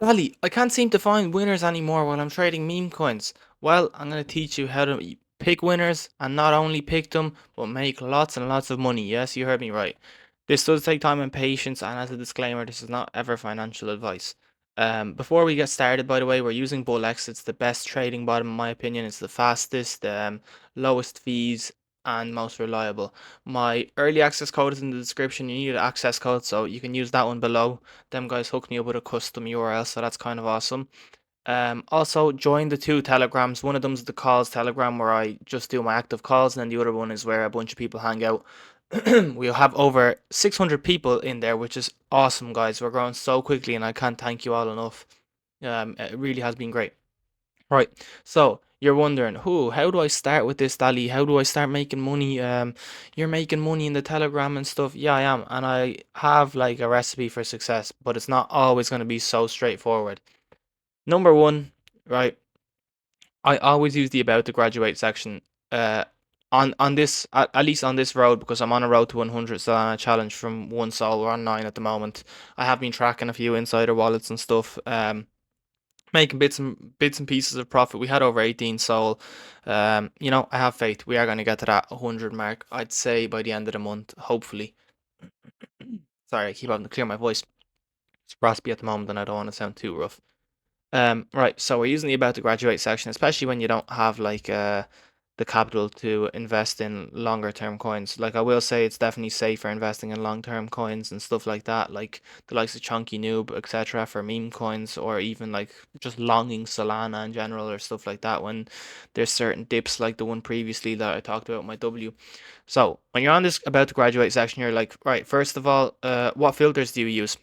Golly, I can't seem to find winners anymore while I'm trading meme coins. Well, I'm going to teach you how to pick winners and not only pick them, but make lots and lots of money. Yes, you heard me right. This does take time and patience, and as a disclaimer, this is not ever financial advice. Before we get started, by the way, we're using BULLX. It's the best trading bot in my opinion. It's the fastest, lowest fees, and most reliable. My early access code is in the description. You need an access code, so you can use that one below. Them guys hooked me up with a custom URL, so that's kind of awesome. Also join the two telegrams. One of them's the calls telegram where I just do my active calls, and then the other one is where a bunch of people hang out. We'll have over 600 people in there, which is awesome, guys. We're growing so quickly, and I can't thank you all enough. It really has been great. Right. So you're wondering, how do I start with this, Dali? How do I start making money? You're making money in the Telegram and stuff. Yeah, I am, and I have like a recipe for success, but it's not always going to be so straightforward. Number one, right? I always use the about to graduate section. On this at least on this road because I'm on a road to 100 Solana challenge from one sol. We're on 9 at the moment. I have been tracking a few insider wallets and stuff. Making bits and pieces of profit. We had over 18 sol. I have faith. We are going to get to that 100 mark. I'd say by the end of the month, hopefully. Sorry, I keep having to clear my voice. It's raspy at the moment, and I don't want to sound too rough. Right, so we're using the about to graduate section, especially when you don't have like the capital to invest in longer term coins. Like I will say it's definitely safer investing in long term coins and stuff like that, like the likes of Chunky Noob, etc. for meme coins, or even like just longing Solana in general or stuff like that when there's certain dips like the one previously that I talked about in my W. So when you're on this about to graduate section, you're like, right, first of all, what filters do you use?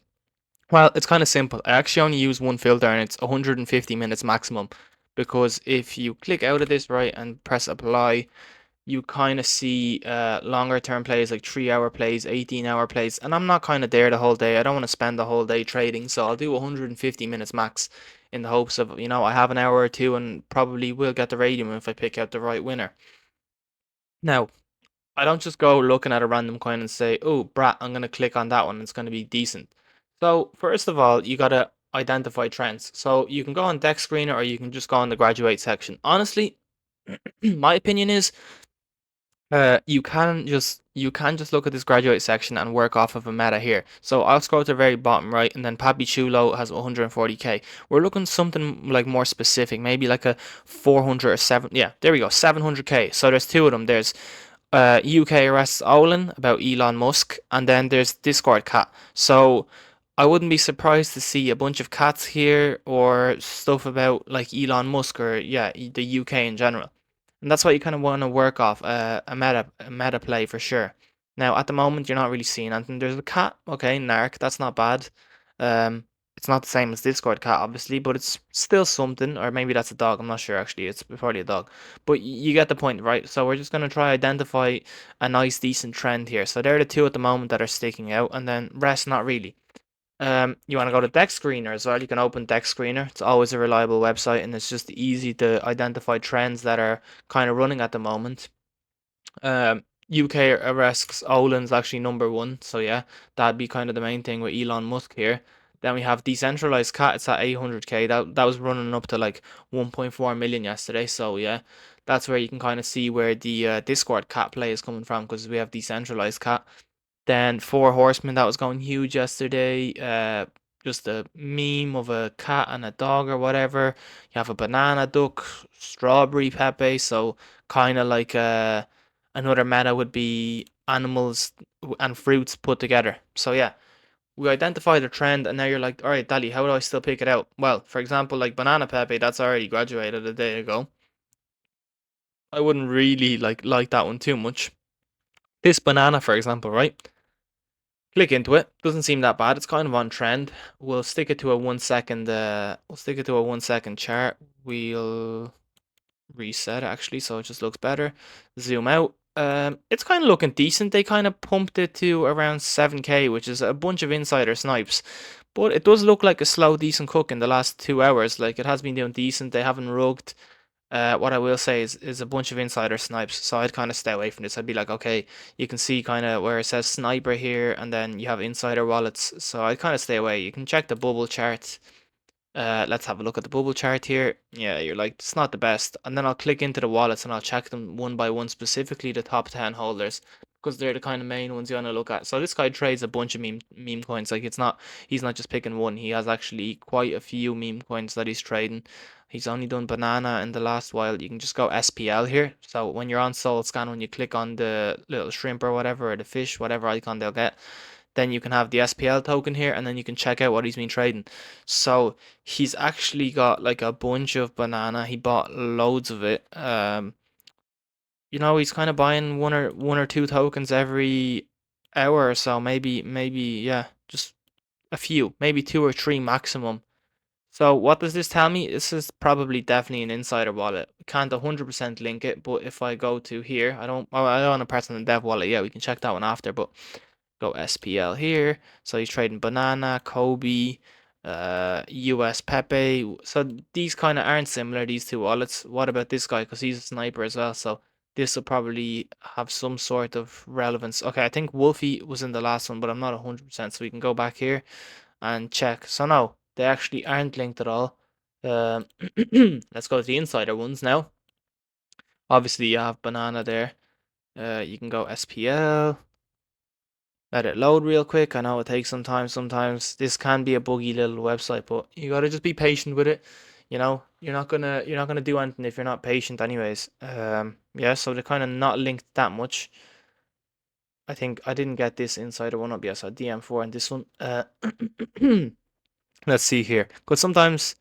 Well, it's kind of simple. I actually only use one filter and it's 150 minutes maximum because if you click out of this right and press apply, you kind of see longer term plays like 3 hour plays, 18-hour plays, and I'm not kind of there the whole day. I don't want to spend the whole day trading, so I'll do 150 minutes max in the hopes of, I have an hour or two and probably will get the radium if I pick out the right winner. Now, I don't just go looking at a random coin and say, oh, brat, I'm going to click on that one. It's going to be decent. So, first of all, you got to identify trends. So, you can go on Deck Screener or you can just go on the graduate section. Honestly, my opinion is you can just look at this graduate section and work off of a meta here. So I'll scroll to the very bottom right, and then Papi Chulo has 140k. We're looking something like more specific, maybe like a 400 or 7. Yeah, there we go, 700k. So there's two of them. There's UK arrests Olin about Elon Musk, and then there's Discord cat. So I wouldn't be surprised to see a bunch of cats here or stuff about like Elon Musk or yeah, the UK in general. And that's what you kind of want to work off a meta play for sure. Now at the moment you're not really seeing anything. There's a cat, okay, Narc, that's not bad. Um, it's not the same as Discord cat, obviously, but it's still something. Or maybe that's a dog. I'm not sure actually. It's probably a dog. But you get the point, right? So we're just gonna try identify a nice, decent trend here. So they're the two at the moment that are sticking out, and then rest not really. You want to go to Deck Screener as well. You can open Deck Screener. It's always a reliable website, and it's just easy to identify trends that are kind of running at the moment. UK arrests Olin's actually number one, so yeah, that'd be kind of the main thing with Elon Musk here. Then we have decentralized cat. It's at 800k. That was running up to like 1.4 million yesterday. So yeah, that's where you can kind of see where the Discord cat play is coming from because we have decentralized cat. Then Four Horsemen, that was going huge yesterday. Just a meme of a cat and a dog or whatever. You have a banana duck, strawberry Pepe. So kind of like another meta would be animals and fruits put together. So yeah, we identified a trend, and now you're like, all right, Dali, how do I still pick it out? Well, for example, like banana Pepe, that's already graduated a day ago. I wouldn't really like that one too much. This banana, for example, right? Click into it. Doesn't seem that bad. It's kind of on trend. We'll stick it to a 1 second. We'll stick it to a 1 second chart. We'll reset actually, so it just looks better. Zoom out. It's kind of looking decent. They kind of pumped it to around 7k, which is a bunch of insider snipes. But it does look like a slow, decent cook in the last 2 hours. Like it has been doing decent. They haven't rugged. What I will say is a bunch of insider snipes, so I'd kind of stay away from this. I'd be like, okay, you can see kind of where it says sniper here, and then you have insider wallets, so I'd kind of stay away. You can check the bubble chart. Let's have a look at the bubble chart here. Yeah, you're like, it's not the best. And then I'll click into the wallets and I'll check them one by one, specifically the top 10 holders, because they're the kind of main ones you want to look at. So this guy trades a bunch of meme coins. Like he's not just picking one. He has actually quite a few meme coins that he's trading. He's only done banana in the last while. You can just go SPL here. So when you're on Soul Scan, when you click on the little shrimp or whatever, or the fish, whatever icon they'll get, then you can have the SPL token here, and then you can check out what he's been trading. So he's actually got like a bunch of banana. He bought loads of it. He's kind of buying one or two tokens every hour or so. Maybe yeah, just a few, maybe two or three maximum. So what does this tell me? This is probably definitely an insider wallet. We can't 100% link it, but if I go to here, I don't want to press on the dev wallet. Yeah, we can check that one after, but go SPL here. So he's trading banana, Kobe, US Pepe. So these kind of aren't similar, these two wallets. What about this guy? Because he's a sniper as well. So this will probably have some sort of relevance. Okay, I think Wolfie was in the last one, but I'm not 100%. So we can go back here and check. So no, they actually aren't linked at all. Let's go to the insider ones now. Obviously, you have banana there. You can go SPL. Let it load real quick. I know it takes some time sometimes. This can be a buggy little website, but you gotta just be patient with it. You're not gonna do anything if you're not patient anyways. Yeah, so they're kind of not linked that much. I think I didn't get this insider one up. Yes, I DM4 and this one. Let's see here. Because sometimes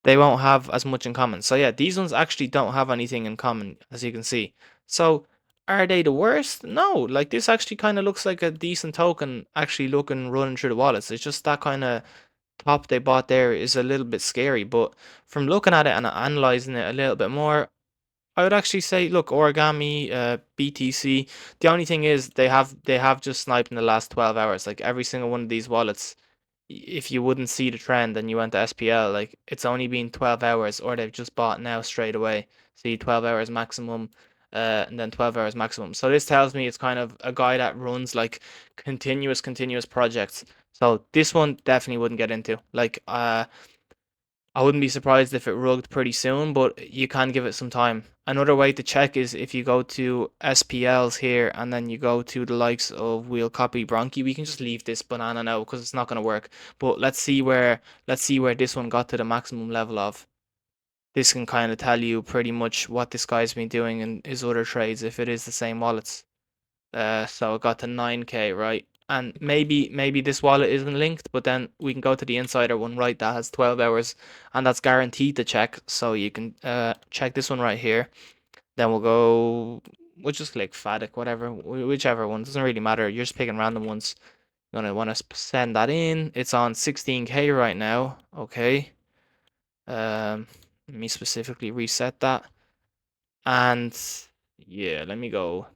they won't have as much in common. So yeah, these ones actually don't have anything in common, as you can see. So are they the worst? No, like this actually kind of looks like a decent token, actually looking running through the wallets. It's just that kind of top they bought there is a little bit scary, but from looking at it and analyzing it a little bit more, I would actually say, look, origami, BTC. The only thing is they have just sniped in the last 12 hours. Like every single one of these wallets, if you wouldn't see the trend and you went to SPL, like it's only been 12 hours, or they've just bought now straight away. See, 12 hours maximum, and then 12 hours maximum. So this tells me it's kind of a guy that runs like continuous projects. So this one definitely wouldn't get into. Like, I wouldn't be surprised if it rugged pretty soon, but you can give it some time. Another way to check is if you go to SPLs here and then you go to the likes of We'll Copy Bronchi. We can just leave this banana now because it's not going to work. But let's see where this one got to the maximum level of. This can kind of tell you pretty much what this guy's been doing in his other trades if it is the same wallets. So it got to 9k, right? And maybe this wallet isn't linked, but then we can go to the insider one, right? That has 12 hours, and that's guaranteed to check. So you can check this one right here. Then we'll just click Fatic, whatever, whichever one. Doesn't really matter. You're just picking random ones. You're gonna want to send that in. It's on 16k right now. Okay. Let me specifically reset that. And yeah, let me go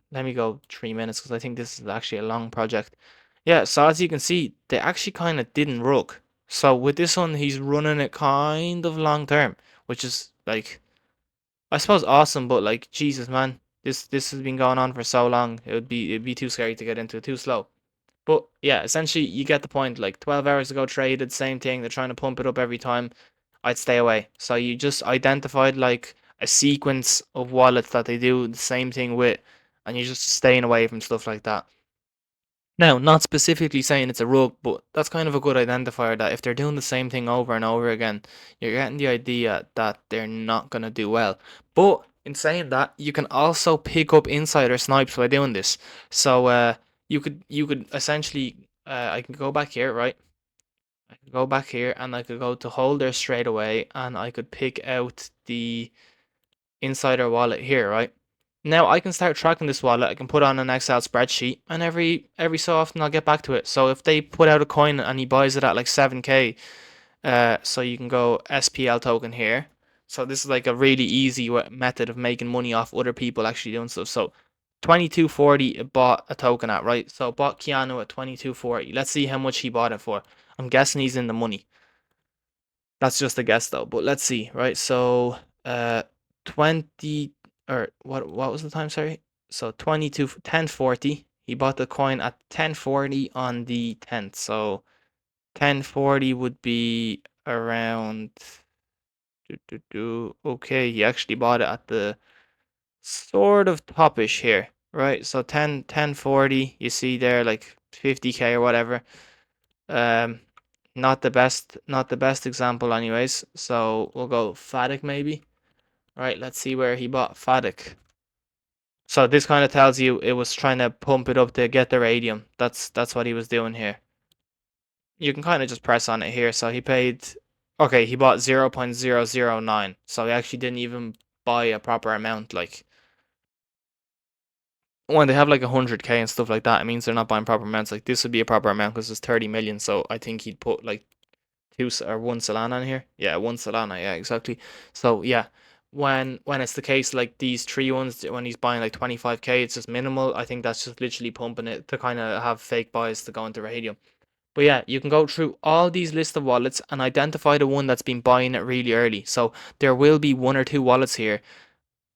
3 minutes because I think this is actually a long project. Yeah, so as you can see, they actually kind of didn't rug. So with this one, he's running it kind of long term, which is like, I suppose awesome, but like Jesus, man, this has been going on for so long. It'd be too scary to get into, too slow. But yeah, essentially you get the point. Like 12 hours ago traded, same thing. They're trying to pump it up every time. I'd stay away. So you just identified like a sequence of wallets that they do the same thing with, and you're just staying away from stuff like that. Now, not specifically saying it's a rug, but that's kind of a good identifier that if they're doing the same thing over and over again, you're getting the idea that they're not going to do well. But in saying that, you can also pick up insider snipes by doing this. So you could essentially I can go back here, right? I could go back here and I could go to holder straight away and I could pick out the insider wallet here, right? Now I can start tracking this wallet. I can put on an Excel spreadsheet, and every so often I'll get back to it. So if they put out a coin and he buys it at like 7k, so you can go SPL token here. So this is like a really easy method of making money off other people actually doing stuff. So 2240 it bought a token at, right? So bought Keanu at 2240. Let's see how much he bought it for. I'm guessing he's in the money. That's just a guess though, but let's see, right? So 20, or what was the time, sorry? So 22 1040. He bought the coin at 1040 on the 10th. So 1040 would be around. Okay, he actually bought it at the sort of topish here, right? So 1040, you see there, like 50k or whatever. Um, not the best example, anyways. So we'll go Fadik maybe. Right, let's see where he bought Fadik. So this kind of tells you it was trying to pump it up to get the radium. That's what he was doing here. You can kind of just press on it here. So he paid, okay, he bought 0.009. So he actually didn't even buy a proper amount. Like when they have like 100k and stuff like that, it means they're not buying proper amounts. Like this would be a proper amount because it's 30 million. So I think he'd put like one Solana in here. Yeah, one Solana. Yeah, exactly. So yeah, when it's the case like these three ones, when he's buying like 25k, it's just minimal. I think that's just literally pumping it to kind of have fake buys to go into radium. But yeah, you can go through all these list of wallets and identify the one that's been buying it really early. So there will be one or two wallets here.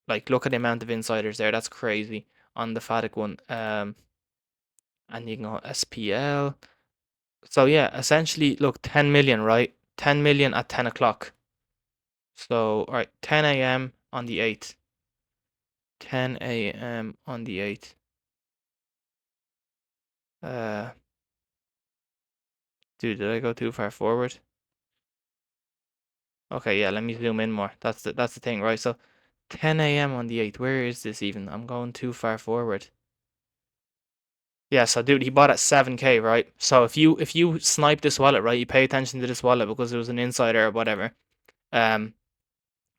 Like look at the amount of insiders there. That's crazy on the Fatic one. And you can go SPL. So yeah, essentially look 10 million, right? 10 million at 10 o'clock. So all right, 10 a.m. on the 8th. 10 a.m. on the 8th. Uh, dude, did I go too far forward? Okay, yeah, let me zoom in more. That's the thing, right? So 10 a.m. on the 8th. Where is this even? I'm going too far forward. Yeah, so dude, he bought at 7k, right? So if you snipe this wallet, right, you pay attention to this wallet because it was an insider or whatever. Um,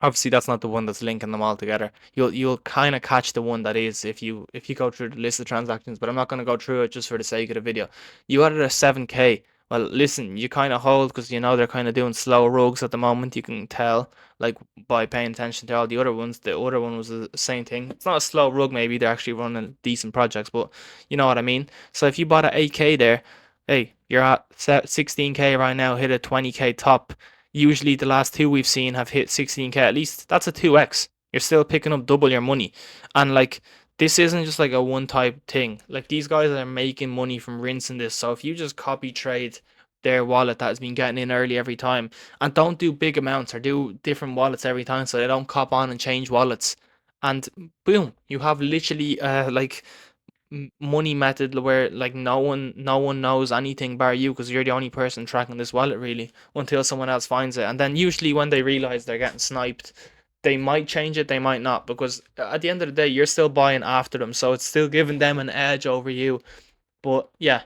Obviously that's not the one that's linking them all together. You'll kind of catch the one that is if you go through the list of transactions, but I'm not going to go through it just for the sake of the video. You got it at 7k. Well, listen, you kind of hold because you know they're kind of doing slow rugs at the moment. You can tell like by paying attention to all the other ones. The other one was the same thing. It's not a slow rug, maybe they're actually running decent projects, but you know what I mean. So if you bought at 8k there, hey, you're at 16k right now. Hit a 20k top. Usually the last two we've seen have hit 16k at least. That's a 2x. You're still picking up double your money. And like this isn't just like a one type thing. Like these guys are making money from rinsing this. So if you just copy trade their wallet that has been getting in early every time and don't do big amounts or do different wallets every time so they don't cop on and change wallets. And boom, you have literally like money method where like no one knows anything bar you because you're the only person tracking this wallet really until someone else finds it, and then usually when they realize they're getting sniped they might change it, they might not, because at the end of the day you're still buying after them, so it's still giving them an edge over you. But yeah,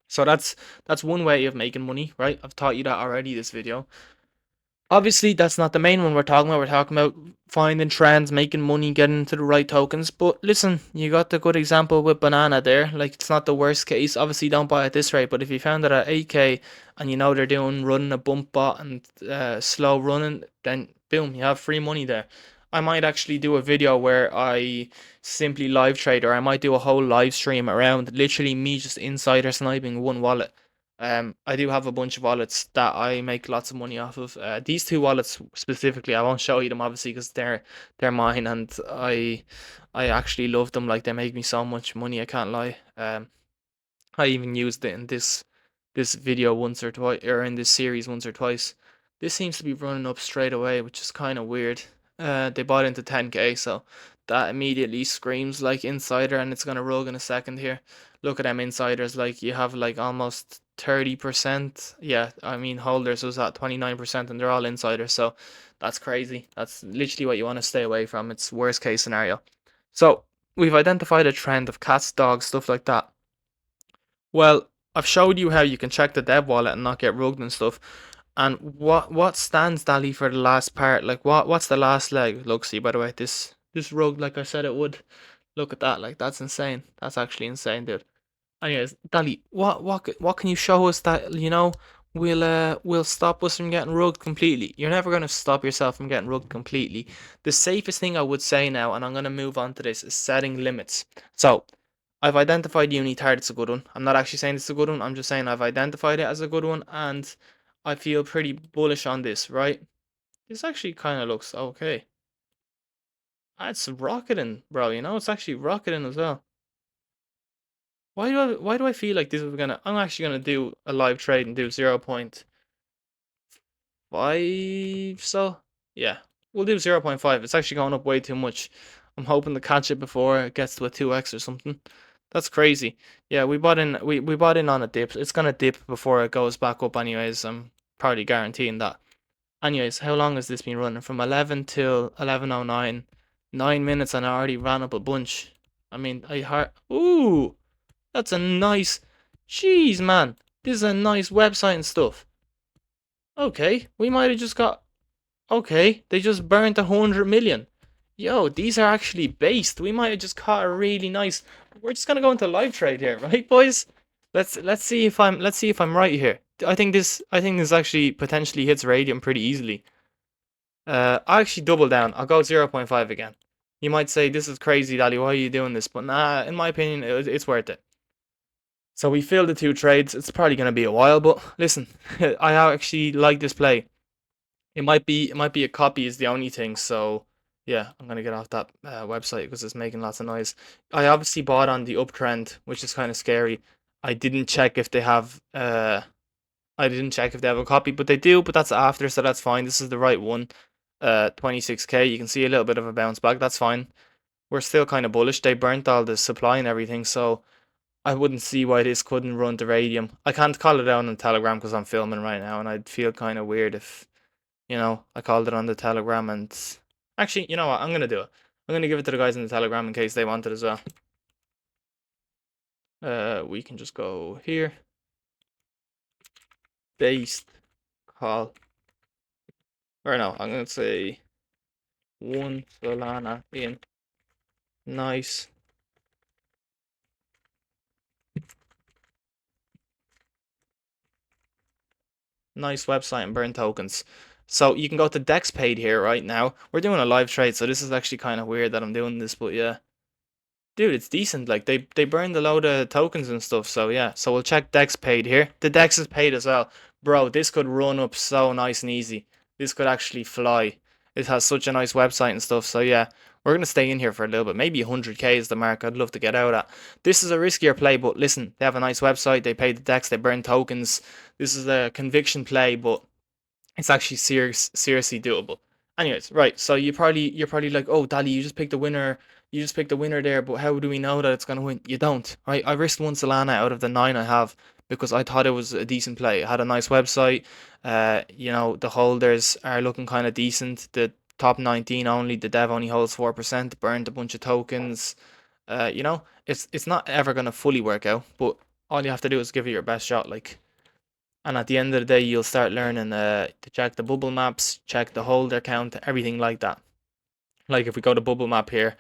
so that's one way of making money, right? I've taught you that already this video. Obviously, that's not the main one we're talking about. We're talking about finding trends, making money, getting into the right tokens. But listen, you got the good example with banana there. Like, it's not the worst case. Obviously, don't buy at this rate. But if you found it at 8k and you know they're doing running a bump bot and slow running, then boom, you have free money there. I might actually do a video where I simply live trade, or I might do a whole live stream around literally me just insider sniping one wallet. I do have a bunch of wallets that I make lots of money off of. These two wallets specifically, I won't show you them obviously because they're mine, and I actually love them. Like they make me so much money, I can't lie. I even used it in this video once or twice, or in this series once or twice. This seems to be running up straight away, which is kind of weird. They bought into 10k, so that immediately screams like insider, and it's gonna rug in a second here. Look at them insiders, like you have like almost 30%. Yeah, I mean holders was at 29%, and they're all insiders, so that's crazy. That's literally what you want to stay away from. It's worst case scenario. So we've identified a trend of cats, dogs, stuff like that. Well, I've showed you how you can check the dev wallet and not get rugged and stuff. And what stands Dali for the last part? Like what's the last leg? Look, see by the way, this rug, like I said it would. Look at that, like that's insane. That's actually insane, dude. Anyways, Dali, what can you show us that will stop us from getting rugged completely? You're never gonna stop yourself from getting rugged completely. The safest thing I would say now, and I'm gonna move on to this, is setting limits. So I've identified Unitard a good one. I'm not actually saying it's a good one. I'm just saying I've identified it as a good one, and I feel pretty bullish on this, right? This actually kind of looks okay. It's rocketing, bro. It's actually rocketing as well. Why do I feel like this is gonna? I'm actually gonna do a live trade and do 0. 5, so yeah, we'll do 0.5. It's actually going up way too much. I'm hoping to catch it before it gets to a 2x or something. That's crazy. Yeah, we bought in on a dip. It's gonna dip before it goes back up anyways. I'm probably guaranteeing that. Anyways, how long has this been running? From 11 till 11:09. 9 minutes and I already ran up a bunch. I mean, I heard. Ooh, that's a nice. Jeez, man. This is a nice website and stuff. Okay, we might have just got. Okay, they just burnt 100 million. Yo, these are actually based. We might have just caught a really nice. We're just gonna go into live trade here, right, boys? Let's see if I'm right here. I think this actually potentially hits radium pretty easily. I'll actually double down. I'll go 0.5 again. You might say this is crazy, Daddy. Why are you doing this? But nah, in my opinion, it's worth it. So we filled the 2 trades. It's probably gonna be a while, but listen, I actually like this play. It might be a copy is the only thing. So yeah, I'm gonna get off that website because it's making lots of noise. I obviously bought on the uptrend, which is kind of scary. I didn't check if they have I didn't check if they have a copy, but they do. But that's after, so that's fine. This is the right one. 26k. You can see a little bit of a bounce back. That's fine. We're still kind of bullish. They burnt all the supply and everything, so I wouldn't see why this couldn't run to radium. I can't call it out on the Telegram because I'm filming right now, and I'd feel kind of weird if I called it on the Telegram. And actually, you know what? I'm gonna do it. I'm gonna give it to the guys in the Telegram in case they want it as well. We can just go here. Based call. Or no, I'm gonna say 1 Solana in. Nice. Nice website and burn tokens. So you can go to Dex paid here right now. We're doing a live trade, so this is actually kind of weird that I'm doing this, but yeah. Dude, it's decent. Like they burned a load of tokens and stuff, so yeah. So we'll check Dex paid here. The Dex is paid as well. Bro, this could run up so nice and easy. This could actually fly. It has such a nice website and stuff, so yeah. We're gonna stay in here for a little bit. Maybe 100k is the mark I'd love to get out at. This is a riskier play, but listen, they have a nice website. They pay the Dex. They burn tokens. This is a conviction play, but it's actually seriously doable. Anyways, right. So you're probably like, oh, Dali, you just picked a winner. You just picked a winner there, but how do we know that it's gonna win? You don't, right? I risked 1 Solana out of the 9 I have because I thought it was a decent play. It had a nice website. The holders are looking kind of decent. The top 19 only. The dev only holds 4%. Burned a bunch of tokens. It's not ever gonna fully work out, but all you have to do is give it your best shot. Like, and at the end of the day, you'll start learning to check the bubble maps, check the holder count, everything like that. Like if we go to bubble map here,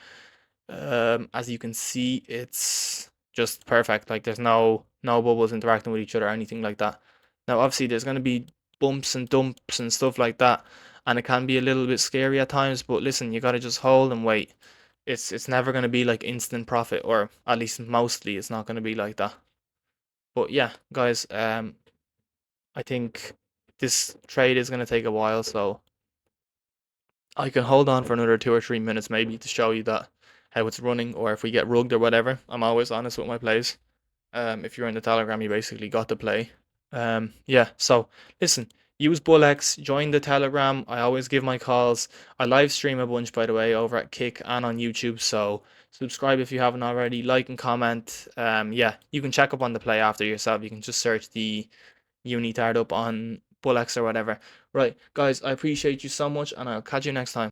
as you can see, it's just perfect. Like there's no bubbles interacting with each other or anything like that. Now, obviously, there's going to be bumps and dumps and stuff like that, and it can be a little bit scary at times. But listen, you got to just hold and wait. It's never going to be like instant profit, or at least mostly it's not going to be like that. But yeah, guys, I think this trade is going to take a while, so I can hold on for another 2 or 3 minutes maybe to show you that how it's running, or if we get rugged or whatever. I'm always honest with my plays. If you're in the Telegram, you basically got to play. Yeah. So listen, use BULLX, join the Telegram. I always give my calls. I live stream a bunch, by the way, over at Kick and on YouTube. So subscribe if you haven't already. Like and comment. Yeah, you can check up on the play after yourself. You can just search the Unitard up on BULLX or whatever. Right, guys, I appreciate you so much, and I'll catch you next time.